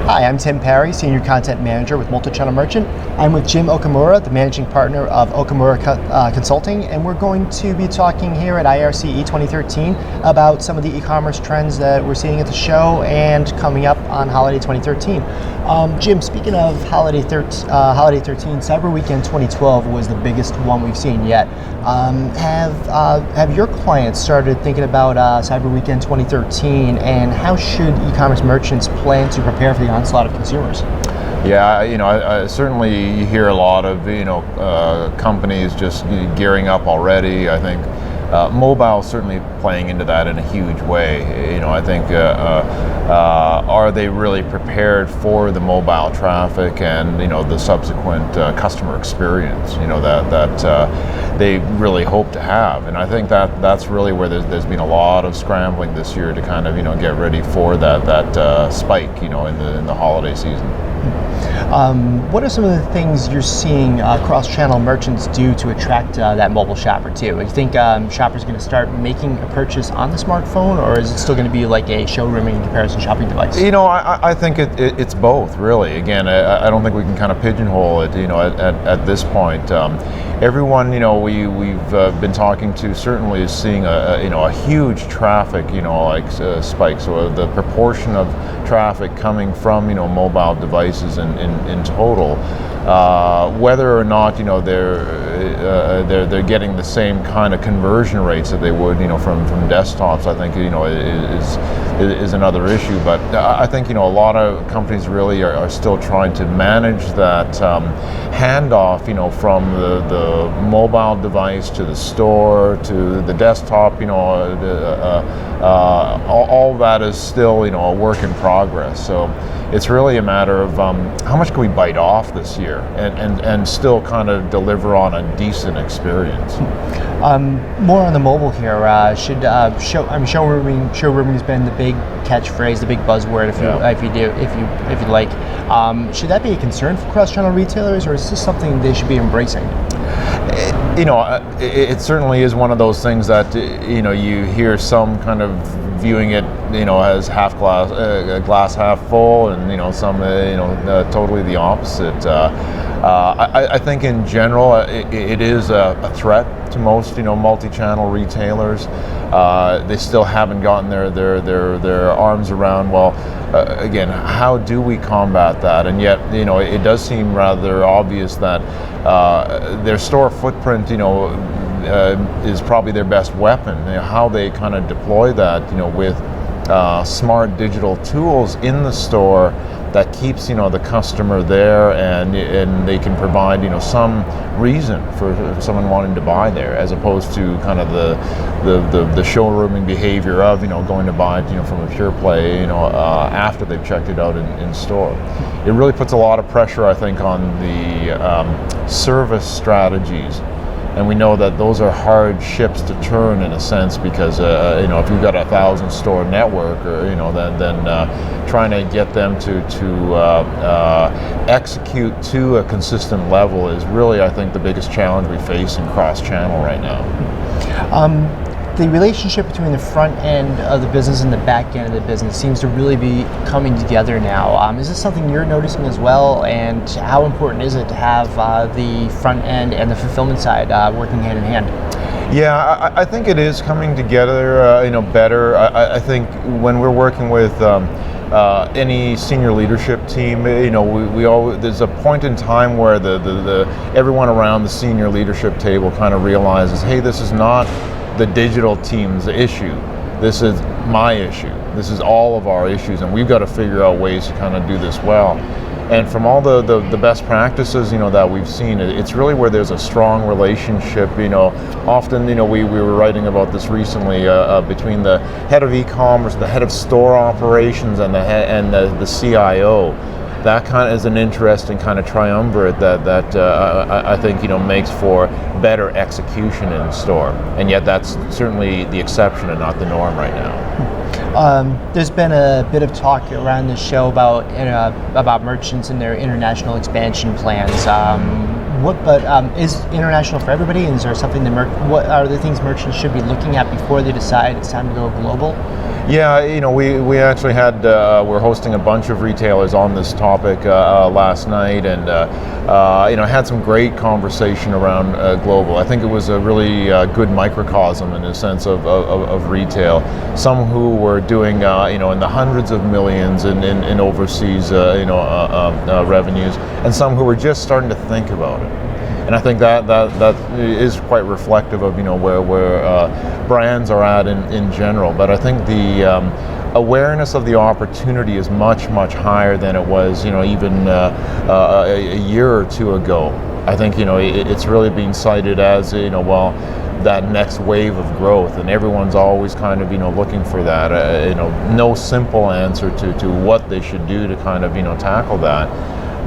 Hi, I'm Tim Parry, Senior Content Manager with Multi-Channel Merchant. I'm with Jim Okamura, the Managing Partner of Okamura Consulting, and we're going to be talking here at IRCE 2013 about some of the e-commerce trends that we're seeing at the show and coming up on Holiday 2013. Jim, speaking of Holiday 13, Cyber Weekend 2012 was the biggest one we've seen yet. Have your clients started thinking about Cyber Weekend 2013, and how should e-commerce merchants plan to prepare for the onslaught of consumers? Yeah, I certainly you hear a lot of companies just gearing up already. I think mobile certainly playing into that in a huge way. I think are they really prepared for the mobile traffic and the subsequent customer experience that they really hope to have? And I think that's really where there's been a lot of scrambling this year to kind of get ready for that spike in the holiday season. What are some of the things you're seeing cross-channel merchants do to attract that mobile shopper too? You think shoppers are going to start making a purchase on the smartphone, or is it still going to be like a showrooming and comparison shopping device? I think it's both, really. Again, I don't think we can kind of pigeonhole it. At this point, everyone we've been talking to certainly is seeing a huge traffic spike. So the proportion of traffic coming from mobile devices in total, whether or not they're getting the same kind of conversion rates that they would from desktops, I think is another issue. But I think a lot of companies really are still trying to manage that handoff from the mobile device to the store to the desktop. All that is still a work in progress. So it's really a matter of how much can we bite off this year and still kind of deliver on a decent experience. More on the mobile here. Showrooming has been the big catchphrase, the big buzzword, if you'd like. Should that be a concern for cross-channel retailers, or is this something they should be embracing? It certainly is one of those things that you hear some kind of viewing it as glass half full, and some totally the opposite. I think in general it is a threat to most multi-channel retailers. They still haven't gotten their arms around, again, how do we combat that? And yet it does seem rather obvious that their store footprint is probably their best weapon. How they kind of deploy that with smart digital tools in the store that keeps the customer there, and they can provide some reason for someone wanting to buy there, as opposed to kind of the showrooming behavior of going to buy from a pure play after they've checked it out in store. It really puts a lot of pressure, I think, on the service strategies. And we know that those are hard ships to turn in a sense, because if you've got a 1,000 store network, or then trying to get them to execute to a consistent level is really, I think, the biggest challenge we face in cross-channel right now. The relationship between the front end of the business and the back end of the business seems to really be coming together now. Is this something you're noticing as well, and how important is it to have the front end and the fulfillment side working hand in hand? Yeah, I think it is coming together better. I think when we're working with any senior leadership team, we always, there's a point in time where the everyone around the senior leadership table kind of realizes, hey, this is not the digital team's issue. This is my issue. This is all of our issues, and we've got to figure out ways to kind of do this well. And from all the best practices, that we've seen, it's really where there's a strong relationship. Often, we were writing about this recently between the head of e-commerce, the head of store operations, and the CIO. That kind of is an interesting kind of triumvirate that I think makes for better execution in store, and yet that's certainly the exception and not the norm right now. There's been a bit of talk around this show about merchants and their international expansion plans. Is international for everybody? And is there something what are the things merchants should be looking at before they decide it's time to go global? Yeah, we actually had we're hosting a bunch of retailers on this topic last night, and had some great conversation around global. I think it was a really good microcosm in the sense of retail. Some who were doing in the hundreds of millions in overseas revenues, and some who were just starting to think about it. And I think that is quite reflective of where brands are at in general. But I think the awareness of the opportunity is much higher than it was even a year or two ago. I think it's really being cited as that next wave of growth, and everyone's always kind of looking for that. No simple answer to what they should do to kind of tackle that.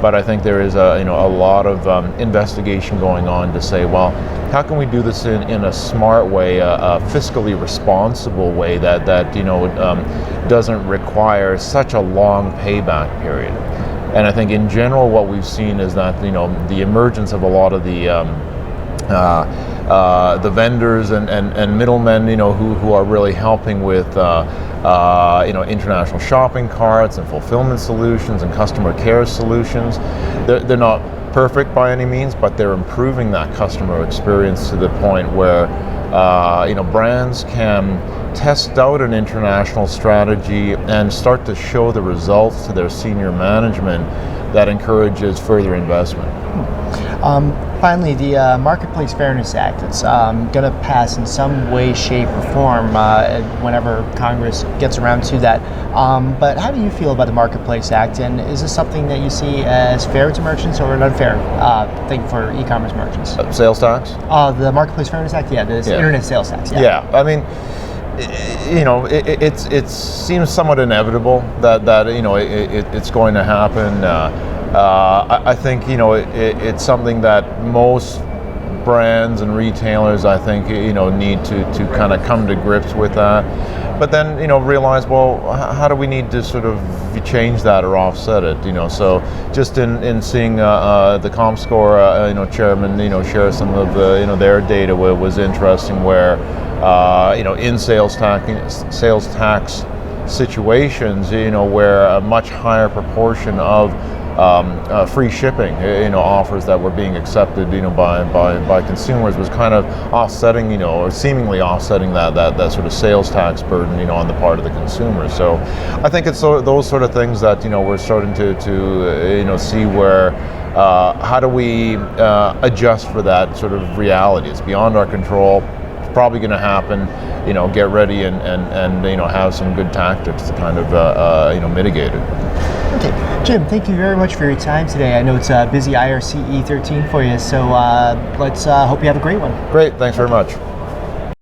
But I think there is a lot of investigation going on to say, well, how can we do this in a smart way, a fiscally responsible way that doesn't require such a long payback period. And I think in general what we've seen is that the emergence of a lot of the vendors and middlemen who are really helping with international shopping carts and fulfillment solutions and customer care solutions. They're not perfect by any means, but they're improving that customer experience to the point where brands can test out an international strategy and start to show the results to their senior management that encourages further investment. Finally, the Marketplace Fairness Act, it's going to pass in some way, shape, or form whenever Congress gets around to that. But how do you feel about the Marketplace Act, and is this something that you see as fair to merchants or an unfair thing for e-commerce merchants? Sales tax? The Marketplace Fairness Act, Internet sales tax. Yeah, I mean, it seems somewhat inevitable that it's going to happen. I think it's something that most brands and retailers I think need to kind of come to grips with that, but then realize, well, how do we need to sort of change that or offset it? So just in seeing the ComScore chairman share some of the their data was interesting, where in sales tax situations where a much higher proportion of free shipping, offers that were being accepted, by consumers was kind of offsetting, or seemingly offsetting that sort of sales tax burden, on the part of the consumer. So I think it's those sort of things that we're starting to see where how do we adjust for that sort of reality? It's beyond our control. It's probably going to happen. Get ready and have some good tactics to kind of mitigate it. Okay, Jim, thank you very much for your time today. I know it's a busy IRCE 13 for you, so let's hope you have a great one. Great, thanks very much.